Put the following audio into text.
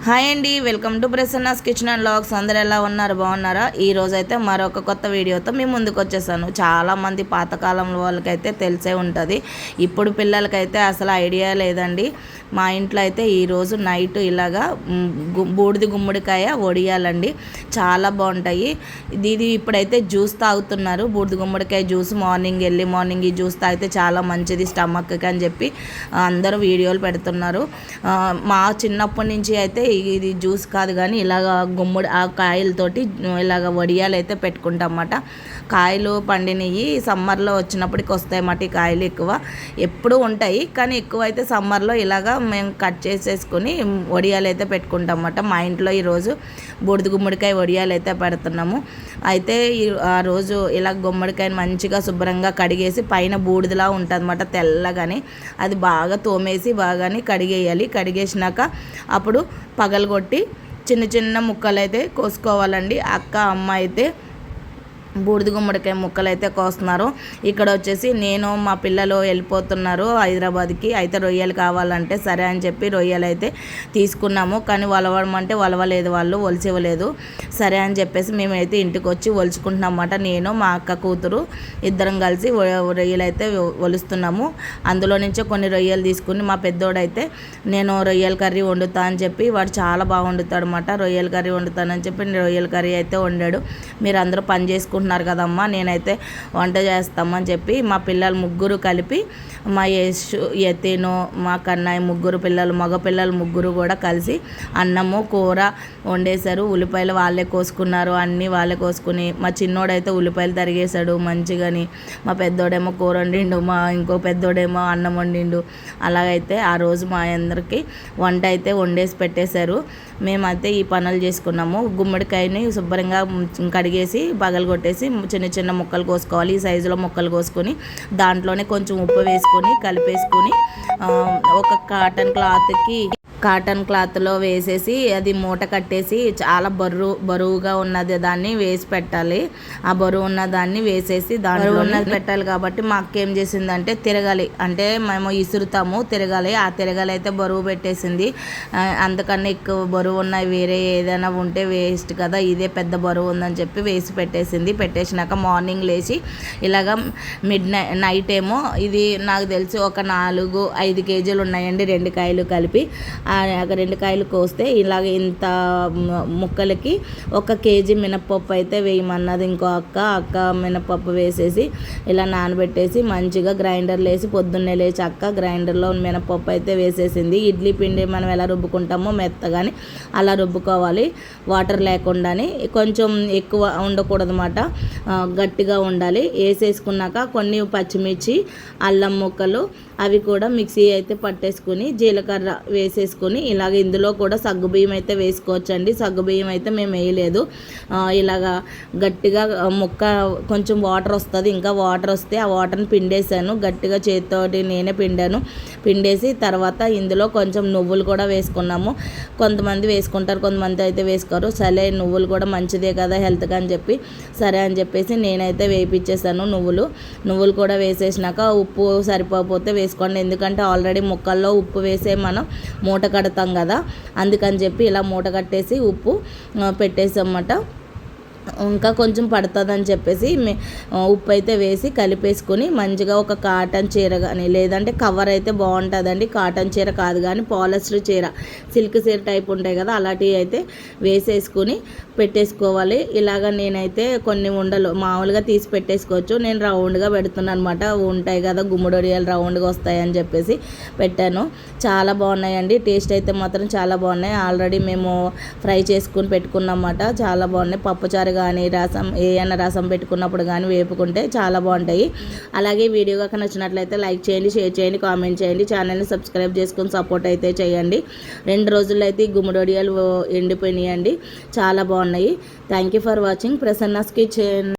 Hi అండి, welcome to Prasanna's kitchen and vlogs. అందరు ఎలా ఉన్నారు? బాగున్నారా? ఈ రోజైతే మరొక కొత్త వీడియోతో మీ ముందుకు వచ్చేసాను. చాలామంది పాతకాలం వాళ్ళకైతే తెలిసే ఉంటుంది, ఇప్పుడు పిల్లలకైతే అసలు ఐడియా లేదండి. మా ఇంట్లో అయితే ఈరోజు నైట్ ఇలాగా బూడిది గుమ్మడికాయ వడియాలండి, చాలా బాగుంటాయి. ఇది ఇప్పుడైతే జ్యూస్ తాగుతున్నారు, బూడిది గుమ్మడికాయ జ్యూస్. మార్నింగ్ ఈ జ్యూస్ తాగితే చాలా మంచిది స్టమక్కి అని చెప్పి అందరూ వీడియోలు పెడుతున్నారు. మా చిన్నప్పటి నుంచి అయితే ఇది జ్యూస్ కాదు కానీ ఇలాగ గుమ్మడి ఆ కాయలతోటి ఇలాగ వడియాలు అయితే పెట్టుకుంటాం అన్నమాట. కాయలు పండినవి సమ్మర్లో వచ్చినప్పటికి వస్తాయన్నమాట. ఈ కాయలు ఎక్కువ ఎప్పుడు ఉంటాయి కానీ ఎక్కువ అయితే సమ్మర్లో ఇలాగ మేము కట్ చేసేసుకుని వడియాలు అయితే పెట్టుకుంటాం అన్నమాట. మా ఇంట్లో ఈరోజు బూడిద గుమ్మడికాయ వడియాలు అయితే పెడుతున్నాము. అయితే ఆ రోజు ఇలా గుమ్మడికాయని మంచిగా శుభ్రంగా కడిగేసి పైన బూడిదలా ఉంటుంది అన్నమాట తెల్లగాని, అది బాగా తోమేసి బాగాని కడిగేయాలి. కడిగేసినాక అప్పుడు పగలగొట్టి చిన్న చిన్న ముక్కలు అయితే కోసుకోవాలండి. అమ్మ అయితే బూడిద గుమ్మడికాయ ముక్కలు అయితే కోస్తున్నారు. ఇక్కడ వచ్చేసి నేను మా పిల్లలు వెళ్ళిపోతున్నారు హైదరాబాద్కి. అయితే రొయ్యలు కావాలంటే సరే అని చెప్పి రొయ్యలు అయితే తీసుకున్నాము. కానీ వలవడమంటే వలవలేదు, వాళ్ళు ఒలిచివ్వలేదు. సరే అని చెప్పేసి మేమైతే ఇంటికి వచ్చి ఒలుచుకుంటున్నాం అన్నమాట. నేను మా అక్క కూతురు ఇద్దరం కలిసి రొయ్యలు అయితే ఒలుస్తున్నాము. అందులో నుంచే కొన్ని రొయ్యలు తీసుకుని మా పెద్దోడైతే నేను రొయ్యల కర్రీ వండుతా అని చెప్పి, వాడు చాలా బాగా వండుతాడు అన్నమాట. రొయ్యల కర్రీ వండుతానని చెప్పి రొయ్యల కర్రీ అయితే వండాడు. మీరు అందరూ పని చేసుకుంటున్నారు కదమ్మా, నేనైతే వంట చేస్తామని చెప్పి మా పిల్లలు ముగ్గురు కలిపి, మా యతీను మా కన్నయ్య ముగ్గురు పిల్లలు, మగ పిల్లలు ముగ్గురు కూడా కలిసి అన్నము కూర వండేశారు. ఉల్లిపాయలు వాళ్ళే కోసుకున్నారు, అన్నీ వాళ్ళే కోసుకుని మా చిన్నోడైతే ఉల్లిపాయలు తరిగేశాడు మంచిగాని. మా పెద్దోడేమో కూర వండిండు, మా ఇంకో పెద్దోడేమో అన్నం వండిండు. అలాగైతే ఆ రోజు మా అందరికీ వంట అయితే వండేసి పెట్టేశారు. మేమైతే ఈ పనులు చేసుకున్నాము. గుమ్మడికాయని శుభ్రంగా కడిగేసి పగలగొట్టేసి చిన్న చిన్న ముక్కలు కోసుకోవాలి. ఈ సైజులో ముక్కలు కోసుకొని దాంట్లోనే కొంచెం ఉప్పు వేసుకొని కలిపేసుకొని ఒక కాటన్ క్లాత్లో వేసేసి అది మూట కట్టేసి చాలా బరువుగా ఉన్నది దాన్ని వేసి పెట్టాలి. ఆ బరువు ఉన్న దాన్ని వేసేసి దాంట్లో ఉన్నది పెట్టాలి. కాబట్టి మా అక్క ఏం చేసిందంటే తిరగాలి, అంటే మేము ఇసురుతాము తిరగాలి, ఆ తిరగాలి అయితే బరువు పెట్టేసింది. అంతకన్నా ఎక్కువ బరువు ఉన్నాయి వేరే ఏదైనా ఉంటే వేస్ట్ కదా, ఇదే పెద్ద బరువు ఉందని చెప్పి వేసి పెట్టేసింది. పెట్టేసినాక మార్నింగ్ లేచి ఇలాగ నైట్ ఏమో ఇది నాకు తెలిసి ఒక 4-5 కేజీలు ఉన్నాయండి, 2 కాయలు కలిపి. 2 కాయలు కోస్తే ఇలాగ ఇంత ముక్కలకి 1 కేజీ మినప్పప్పు అయితే వేయమన్నది ఇంకో అక్క మినప్పప్పు వేసేసి ఇలా నానబెట్టేసి మంచిగా గ్రైండర్లో వేసి పొద్దున్నే లేచి అక్క గ్రైండర్లో మినప్పప్పు అయితే వేసేసింది. ఇడ్లీ పిండి మనం ఎలా రుబ్బుకుంటామో మెత్తగాని అలా రుబ్బుకోవాలి, వాటర్ లేకుండాని. కొంచెం ఎక్కువ ఉండకూడదు అన్నమాట, గట్టిగా ఉండాలి. వేసేసుకున్నాక కొన్ని పచ్చిమిర్చి, అల్లం ముక్కలు అవి కూడా మిక్సీ అయితే పట్టేసుకుని జీలకర్ర వేసేసుకుని ఇలాగ ఇందులో కూడా సగ్గుబియ్యం అయితే వేసుకోవచ్చండి. సగ్గుబియ్యం అయితే మేము వేయలేదు. ఇలాగా గట్టిగా ముక్క కొంచెం వాటర్ వస్తుంది, ఇంకా వాటర్ వస్తే ఆ వాటర్ని పిండేసాను గట్టిగా, చేతితోటి నేనే పిండేసి తర్వాత ఇందులో కొంచెం నువ్వులు కూడా వేసుకున్నాము. కొంతమంది వేసుకుంటారు, కొంతమంది అయితే వేసుకోరు. సరే నువ్వులు కూడా మంచిదే కదా హెల్త్గా అని చెప్పి సరే అని చెప్పేసి నేనైతే వేయించేసాను. నువ్వులు కూడా వేసేసినాక ఉప్పు సరిపోతే వేసుకోండి, ఎందుకంటే ఆల్రెడీ ముక్కల్లో ఉప్పు వేసే మనం మూట కడతాం కదా, అందుకని చెప్పి ఇలా మూట కట్టేసి ఉప్పు పెట్టేసామన్నమాట. ఇంకా కొంచెం పడుతుందని చెప్పేసి ఉప్పు అయితే వేసి కలిపేసుకొని మంచిగా ఒక కాటన్ చీర కానీ లేదంటే కవర్ అయితే బాగుంటుందండి. కాటన్ చీర కాదు కానీ పాలిస్టర్ చీర, సిల్క్ చీర టైప్ ఉంటాయి కదా, అలాంటివి అయితే వేసేసుకుని పెట్టేసుకోవాలి. ఇలాగ నేనైతే కొన్ని ఉండలు మామూలుగా తీసి పెట్టేసుకోవచ్చు, నేను రౌండ్గా పెడుతున్నాను అనమాట. ఉంటాయి కదా గుమ్మడొడియాలు రౌండ్గా వస్తాయని చెప్పేసి పెట్టాను. చాలా బాగున్నాయండి, టేస్ట్ అయితే మాత్రం చాలా బాగున్నాయి. ఆల్రెడీ మేము ఫ్రై చేసుకుని పెట్టుకున్నమాట, చాలా బాగున్నాయి. పప్పుచారు కానీ ఏమైనా రసం పెట్టుకున్నప్పుడు కానీ వేపుకుంటే చాలా బాగుంటాయి. అలాగే వీడియో కనుక నచ్చినట్లయితే లైక్ చేయండి, షేర్ చేయండి, కామెంట్ చేయండి, ఛానల్ని సబ్స్క్రైబ్ చేసుకొని సపోర్ట్ అయితే చేయండి. 2 రోజుల్లో అయితే ఈ గుమ్మడొడియాలు ఎండిపోయినాయండి, చాలా బాగున్నాయి. Thank you for watching Prasanna's kitchen.